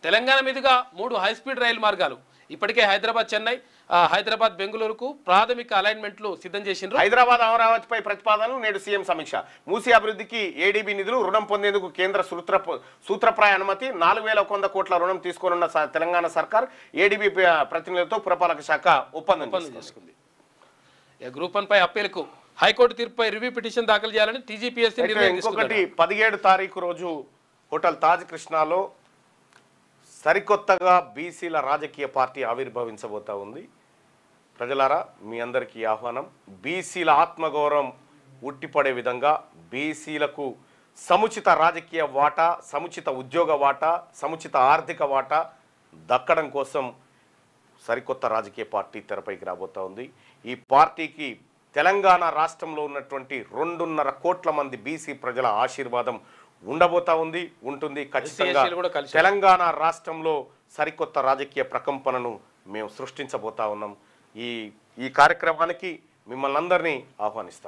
తెలంగాణ మీదుగా 3 హైస్పీడ్ రైలు మార్గాలు ఇప్పటికే హైదరాబాద్ చెన్నై హైదరాబాద్ బెంగళూరుకు ప్రాథమిక అలైన్మెంట్లు సిద్ధం చేసిండ్రు. హైదరాబాద్ అమరావతిపై ప్రతిపాదనలు నేడు సీఎం సమీక్ష. మూసీ అభివృద్ధికి ఏడీబీ నిధులు రుణం పొందేందుకు కేంద్ర సూత్రప్రాయ అనుమతి. 4100 కోట్ల రుణం తీసుకోనున్న తెలంగాణ సర్కార్ ఏడీబీ ప్రతినిధులతో పురపాలక శాఖ ఒప్పందం చేసుకుంది. గ్రూప్ 1 పై అప్పీలుకు హైకోర్టు తీర్పుపై రివ్యూ పిటిషన్ దాఖలు చేయాలని టీజీపీఎస్సీ నిర్ణయం తీసుకుంది. 17 తారీఖు రోజు హోటల్ తాజ్ కృష్ణాలో సరికొత్తగా బీసీల రాజకీయ పార్టీ ఆవిర్భవించబోతా ఉంది. ప్రజలారా, మీ అందరికీ ఆహ్వానం. బీసీల ఆత్మగౌరవం ఉట్టిపడే విధంగా బీసీలకు సముచిత రాజకీయ వాటా, సముచిత ఉద్యోగ వాటా, సముచిత ఆర్థిక వాటా దక్కడం కోసం సరికొత్త రాజకీయ పార్టీ తెరపైకి రాబోతా ఉంది. ఈ పార్టీకి తెలంగాణ రాష్ట్రంలో ఉన్నటువంటి 2.5 కోట్ల మంది బీసీ ప్రజల ఆశీర్వాదం ఉండబోతా ఉంది, ఉంటుంది. ఖచ్చితంగా తెలంగాణ రాష్ట్రంలో సరికొత్త రాజకీయ ప్రకంపనను మేము సృష్టించబోతా ఉన్నాం. ఈ కార్యక్రమానికి మిమ్మల్ని అందరినీ ఆహ్వానిస్తా ఉన్నాం.